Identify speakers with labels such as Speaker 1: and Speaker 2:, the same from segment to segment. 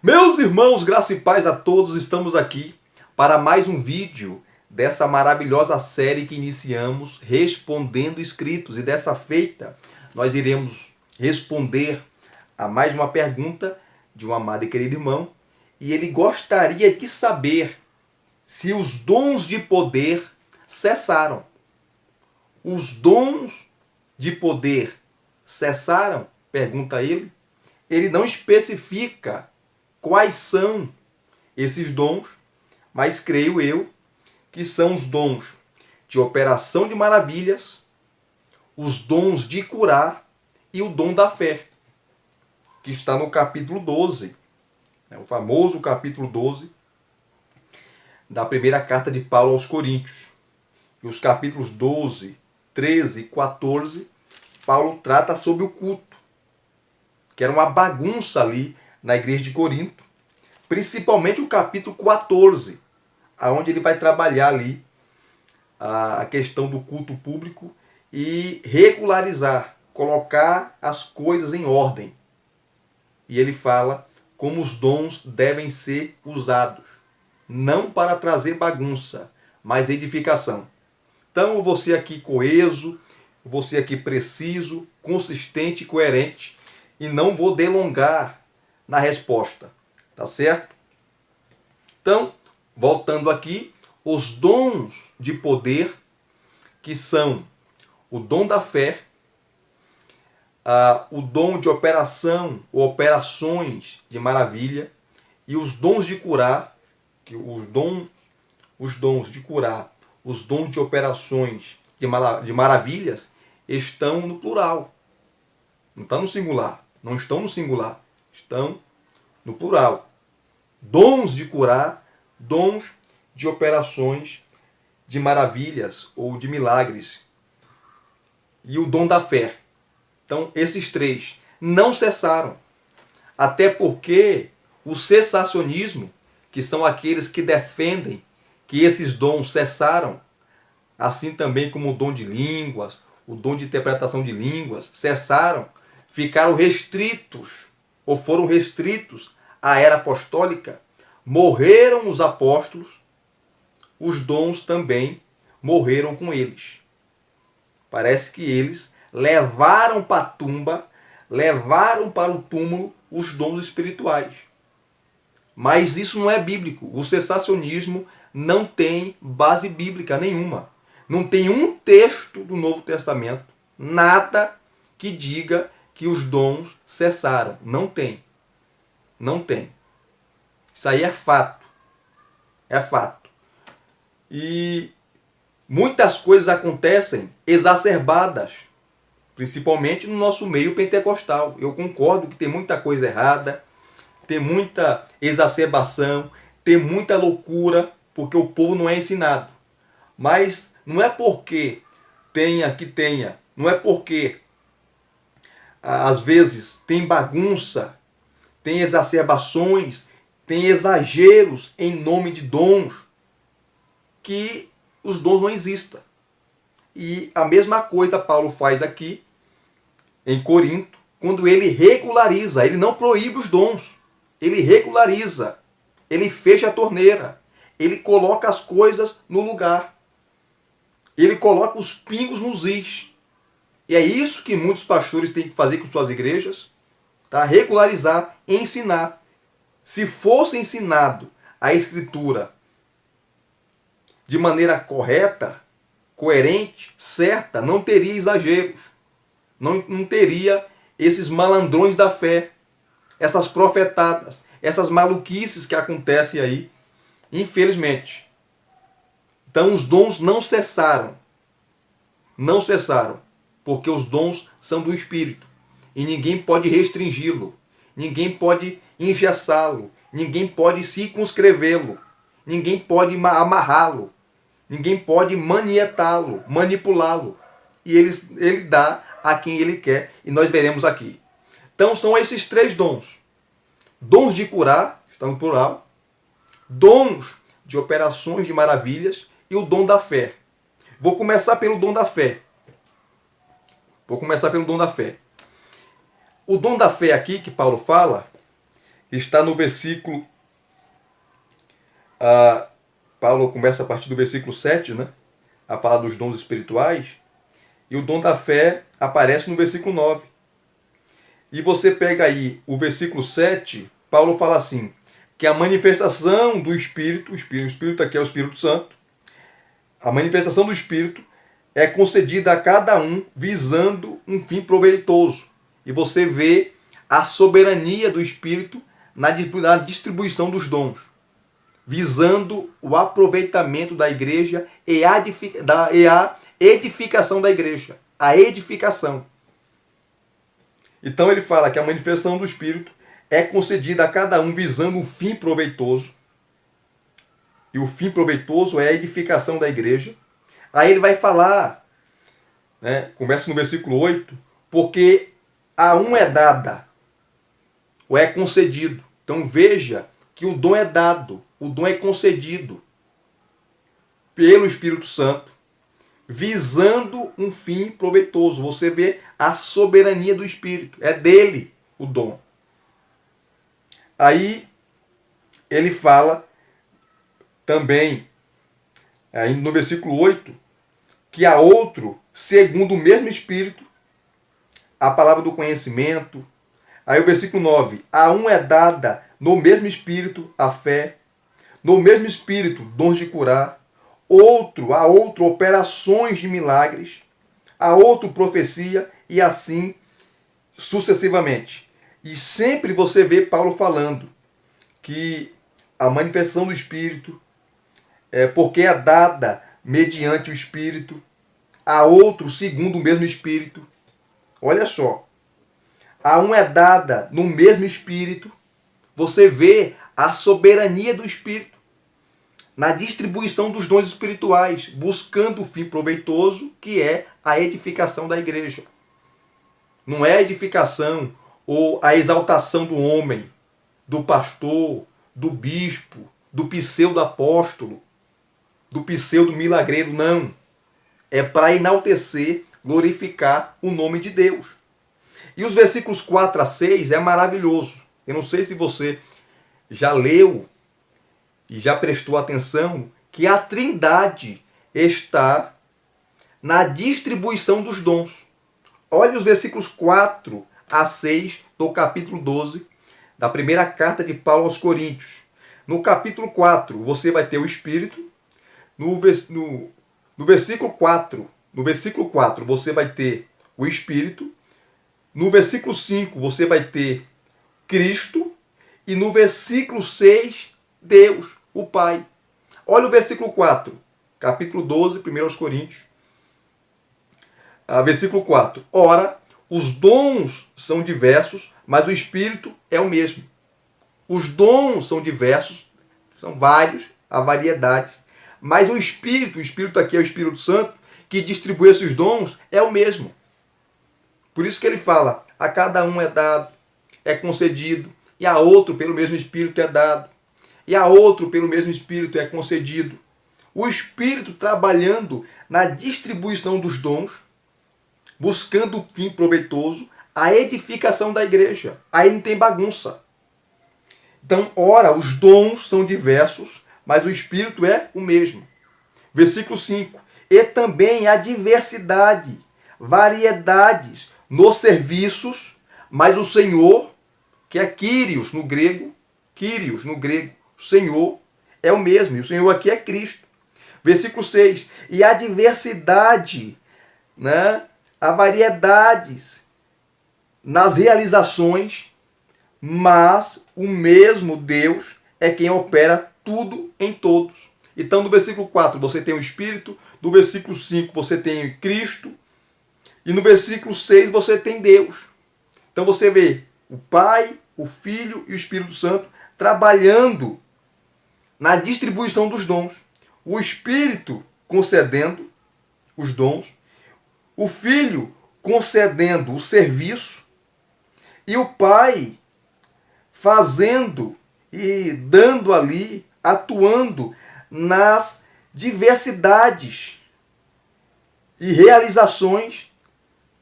Speaker 1: Meus irmãos, graça e paz a todos, estamos aqui para mais um vídeo dessa maravilhosa série que iniciamos, Respondendo Escritos. E dessa feita, nós iremos responder a mais uma pergunta de um amado e querido irmão. E ele gostaria de saber se os dons de poder cessaram. Os dons de poder cessaram? Pergunta ele. Ele não especifica quais são esses dons, mas creio eu que são os dons de operação de maravilhas, os dons de curar e o dom da fé, que está no capítulo 12, o famoso capítulo 12 da primeira carta de Paulo aos Coríntios. E os capítulos 12, 13 e 14, Paulo trata sobre o culto, que era uma bagunça ali na igreja de Corinto, principalmente o capítulo 14, onde ele vai trabalhar ali a questão do culto público e regularizar, colocar as coisas em ordem. E ele fala como os dons devem ser usados, não para trazer bagunça, mas edificação. Então, você aqui coeso, você aqui preciso, consistente e coerente, e não vou delongar na resposta, tá certo? Então, voltando aqui, os dons de poder, que são o dom da fé, o dom de operação ou operações de maravilha, e os dons de curar, que os dons de curar, os dons de operações de maravilhas estão no plural. Não está no singular. Não estão no singular. Estão no plural. Dons de curar, dons de operações de maravilhas ou de milagres. E o dom da fé. Então, esses três não cessaram. Até porque o cessacionismo, que são aqueles que defendem que esses dons cessaram, assim também como o dom de línguas, o dom de interpretação de línguas, cessaram, ficaram restritos, ou foram restritos à era apostólica, morreram os apóstolos, os dons também morreram com eles. Parece que eles levaram para a tumba, levaram para o túmulo os dons espirituais. Mas isso não é bíblico. O cessacionismo não tem base bíblica nenhuma. Não tem um texto do Novo Testamento, nada que diga que os dons cessaram. Não tem. Não tem. Isso aí é fato. É fato. E muitas coisas acontecem exacerbadas, principalmente no nosso meio pentecostal. Eu concordo que tem muita coisa errada, tem muita exacerbação, tem muita loucura, porque o povo não é ensinado. Mas não é porque não é porque às vezes tem bagunça, tem exacerbações, tem exageros em nome de dons, que os dons não existam. E a mesma coisa Paulo faz aqui em Corinto, quando ele regulariza, ele não proíbe os dons, ele regulariza, ele fecha a torneira, ele coloca as coisas no lugar, ele coloca os pingos nos is. E é isso que muitos pastores têm que fazer com suas igrejas, tá? Regularizar, ensinar. Se fosse ensinado a Escritura de maneira correta, coerente, certa, não teria exageros, não teria esses malandrões da fé, essas profetadas, essas maluquices que acontecem aí, infelizmente. Então os dons não cessaram. Não cessaram. Porque os dons são do Espírito. E ninguém pode restringi-lo. Ninguém pode engessá-lo. Ninguém pode circunscrevê-lo. Ninguém pode amarrá-lo. Ninguém pode manietá-lo, manipulá-lo. E ele dá a quem ele quer. E nós veremos aqui. Então são esses três dons. Dons de curar, está no plural. Dons de operações de maravilhas e o dom da fé. Vou começar pelo dom da fé. O dom da fé aqui que Paulo fala está no versículo... Paulo começa a partir do versículo 7, né? A falar dos dons espirituais. E o dom da fé aparece no versículo 9. E você pega aí o versículo 7, Paulo fala assim, que a manifestação do Espírito, o Espírito aqui é o Espírito Santo, a manifestação do Espírito é concedida a cada um visando um fim proveitoso. E você vê a soberania do Espírito na distribuição dos dons, visando o aproveitamento da igreja e a edificação da igreja. A edificação. Então ele fala que a manifestação do Espírito é concedida a cada um visando um fim proveitoso. E o fim proveitoso é a edificação da igreja. Aí ele vai falar, né, começa no versículo 8, porque a um é dada, ou é concedido. Então veja que o dom é dado, o dom é concedido pelo Espírito Santo, visando um fim proveitoso. Você vê a soberania do Espírito, é dele o dom. Aí ele fala também, aí no versículo 8, que há outro, segundo o mesmo Espírito, a palavra do conhecimento. Aí o versículo 9, a um é dada no mesmo Espírito a fé, no mesmo Espírito dons de curar, a outro operações de milagres, a outro profecia e assim sucessivamente. E sempre você vê Paulo falando que a manifestação do Espírito porque é dada mediante o Espírito, a outro segundo o mesmo Espírito. Olha só, a um é dada no mesmo Espírito. Você vê a soberania do Espírito na distribuição dos dons espirituais, buscando o fim proveitoso, que é a edificação da igreja. Não é a edificação ou a exaltação do homem, do pastor, do bispo, do pseudo-apóstolo, do pseudo-milagreiro, não. É para enaltecer, glorificar o nome de Deus. E os versículos 4 a 6 é maravilhoso. Eu não sei se você já leu e já prestou atenção que a Trindade está na distribuição dos dons. Olha os versículos 4 a 6 do capítulo 12 da primeira carta de Paulo aos Coríntios. No capítulo 4, você vai ter o Espírito. No versículo 4, você vai ter o Espírito. No versículo 5, você vai ter Cristo. E no versículo 6, Deus, o Pai. Olha o versículo 4, capítulo 12, 1 aos Coríntios. Versículo 4. Ora, os dons são diversos, mas o Espírito é o mesmo. Os dons são diversos, são vários, há variedades. Mas o Espírito aqui é o Espírito Santo, que distribui esses dons, é o mesmo. Por isso que ele fala, a cada um é dado, é concedido, e a outro pelo mesmo Espírito é dado, e a outro pelo mesmo Espírito é concedido. O Espírito trabalhando na distribuição dos dons, buscando o fim proveitoso, a edificação da igreja. Aí não tem bagunça. Então, ora, os dons são diversos, mas o Espírito é o mesmo. Versículo 5. E também há diversidade, variedades nos serviços, mas o Senhor, que é Kyrios no grego, Senhor, é o mesmo. E o Senhor aqui é Cristo. Versículo 6. E há diversidade, né? Há variedades nas realizações, mas o mesmo Deus é quem opera tudo em todos. Então, no versículo 4 você tem o Espírito, no versículo 5 você tem Cristo, e no versículo 6 você tem Deus. Então você vê o Pai, o Filho e o Espírito Santo trabalhando na distribuição dos dons. O Espírito concedendo os dons, o Filho concedendo o serviço e o Pai fazendo e dando ali, atuando nas diversidades e realizações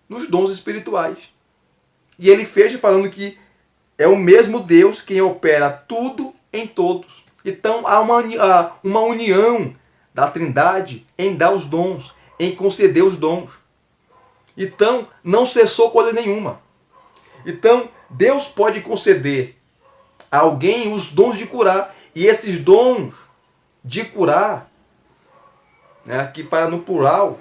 Speaker 1: nos dons espirituais. E ele fecha falando que é o mesmo Deus quem opera tudo em todos. Então há uma união da Trindade em dar os dons, em conceder os dons. Então não cessou coisa nenhuma. Então Deus pode conceder a alguém os dons de curar. E esses dons de curar, né, aqui para no plural,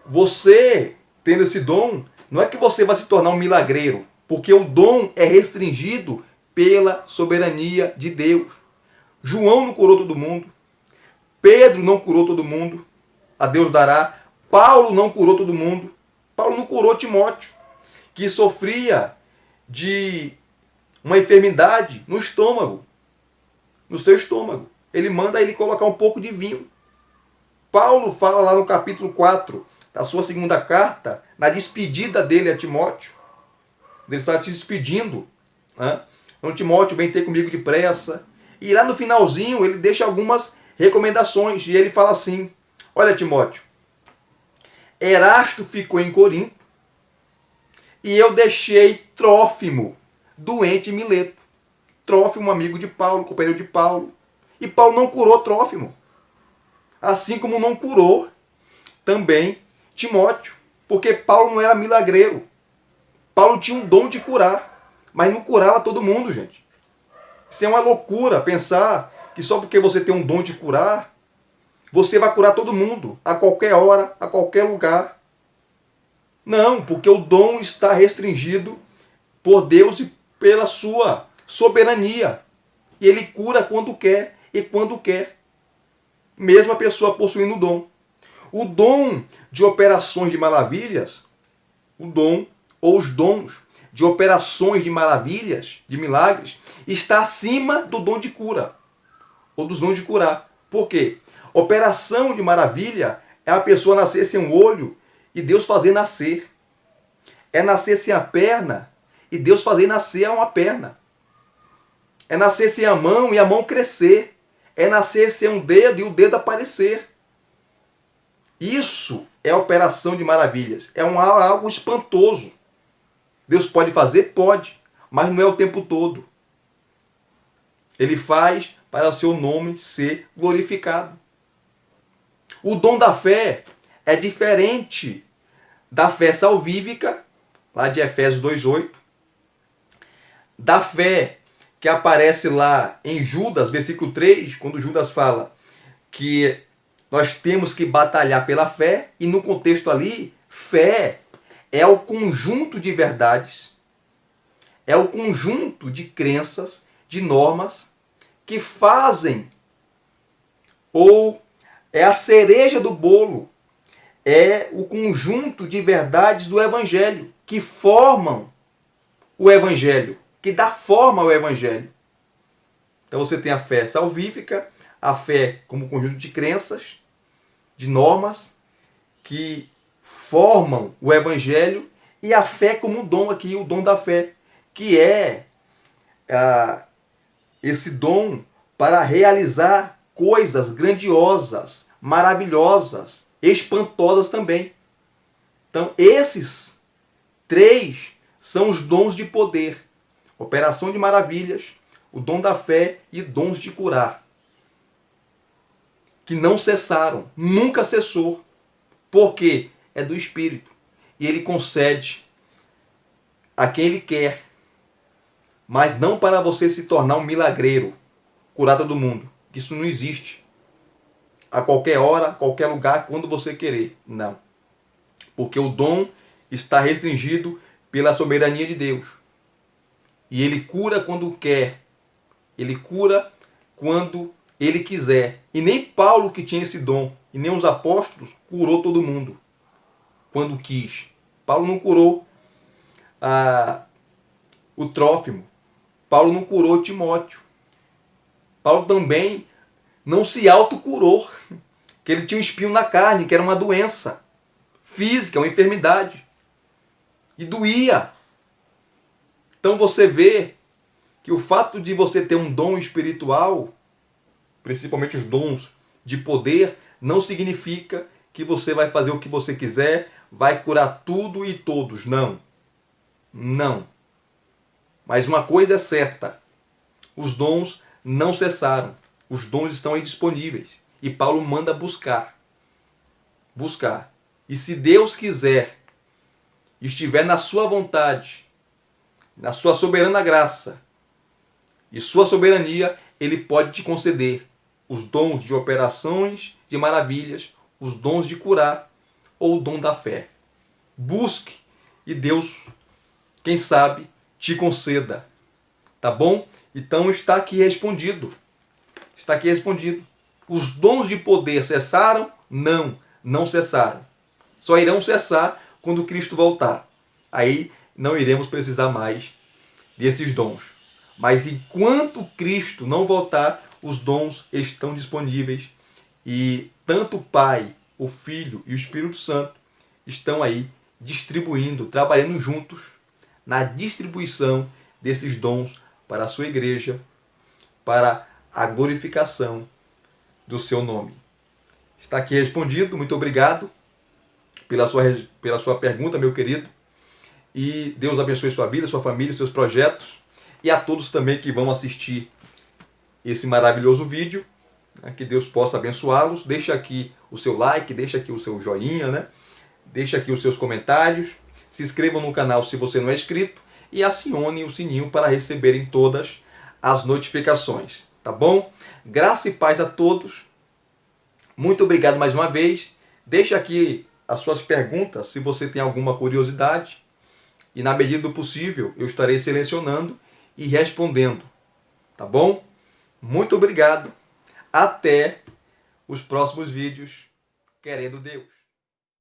Speaker 1: você tendo esse dom, não é que você vai se tornar um milagreiro, porque o dom é restringido pela soberania de Deus. João não curou todo mundo, Pedro não curou todo mundo, a Deus dará. Paulo não curou todo mundo, Paulo não curou Timóteo, que sofria de uma enfermidade no estômago, no seu estômago. Ele manda ele colocar um pouco de vinho. Paulo fala lá no capítulo 4 da sua segunda carta, na despedida dele a Timóteo. Ele está se despedindo. Né? Então, Timóteo, vem ter comigo depressa. E lá no finalzinho ele deixa algumas recomendações. E ele fala assim: olha, Timóteo, Erasto ficou em Corinto e eu deixei Trófimo doente em Mileto. Trófimo, amigo de Paulo, companheiro de Paulo. E Paulo não curou Trófimo. Assim como não curou também Timóteo. Porque Paulo não era milagreiro. Paulo tinha um dom de curar, mas não curava todo mundo, gente. Isso é uma loucura pensar que só porque você tem um dom de curar, você vai curar todo mundo, a qualquer hora, a qualquer lugar. Não, porque o dom está restringido por Deus e pela sua soberania. E ele cura quando quer e quando quer. Mesmo a pessoa possuindo o dom. O dom de operações de maravilhas, o dom ou os dons de operações de maravilhas, de milagres, está acima do dom de cura, ou dos dons de curar. Por quê? Operação de maravilha é a pessoa nascer sem um olho e Deus fazer nascer. É nascer sem a perna e Deus fazer nascer uma perna. É nascer sem a mão e a mão crescer. É nascer sem um dedo e o dedo aparecer. Isso é operação de maravilhas. É algo espantoso. Deus pode fazer? Pode. Mas não é o tempo todo. Ele faz para o seu nome ser glorificado. O dom da fé é diferente da fé salvífica, lá de Efésios 2:8, da fé que aparece lá em Judas, versículo 3, quando Judas fala que nós temos que batalhar pela fé, e no contexto ali, fé é o conjunto de verdades, é o conjunto de crenças, de normas, que fazem, ou é a cereja do bolo, é o conjunto de verdades do Evangelho, que formam o Evangelho, que dá forma ao Evangelho. Então você tem a fé salvífica, a fé como conjunto de crenças, de normas, que formam o Evangelho, e a fé como um dom aqui, o dom da fé, que é esse dom para realizar coisas grandiosas, maravilhosas, espantosas também. Então esses três são os dons de poder: operação de maravilhas, o dom da fé e dons de curar, que não cessaram, nunca cessou, porque é do Espírito e ele concede a quem ele quer, mas não para você se tornar um milagreiro, curar todo mundo. Isso não existe. A qualquer hora, a qualquer lugar, quando você querer. Não. Porque o dom está restringido pela soberania de Deus. E ele cura quando quer. Ele cura quando ele quiser. E nem Paulo, que tinha esse dom, e nem os apóstolos, curou todo mundo quando quis. Paulo não curou o Trófimo. Paulo não curou Timóteo. Paulo também não se autocurou, que ele tinha um espinho na carne, que era uma doença física, uma enfermidade, e doía. Então você vê que o fato de você ter um dom espiritual, principalmente os dons de poder, não significa que você vai fazer o que você quiser, vai curar tudo e todos. Não. Não. Mas uma coisa é certa: os dons não cessaram. Os dons estão aí disponíveis. E Paulo manda buscar. Buscar. E se Deus quiser, estiver na sua vontade, na sua soberana graça e sua soberania, Ele pode te conceder os dons de operações, de maravilhas, os dons de curar ou o dom da fé. Busque e Deus, quem sabe, te conceda. Tá bom? Então está aqui respondido. Está aqui respondido. Os dons de poder cessaram? Não, não cessaram. Só irão cessar quando Cristo voltar. Aí não iremos precisar mais desses dons. Mas enquanto Cristo não voltar, os dons estão disponíveis e tanto o Pai, o Filho e o Espírito Santo estão aí distribuindo, trabalhando juntos na distribuição desses dons para a sua igreja, para a glorificação do seu nome. Está aqui respondido. Muito obrigado pela sua pergunta, meu querido. E Deus abençoe sua vida, sua família, seus projetos. E a todos também que vão assistir esse maravilhoso vídeo. Que Deus possa abençoá-los. Deixa aqui o seu like, deixa aqui o seu joinha, né? Deixa aqui os seus comentários. Se inscrevam no canal se você não é inscrito. E acione o sininho para receberem todas as notificações. Tá bom? Graça e paz a todos. Muito obrigado mais uma vez. Deixa aqui as suas perguntas se você tem alguma curiosidade. E na medida do possível eu estarei selecionando e respondendo. Tá bom? Muito obrigado. Até os próximos vídeos. Querendo Deus.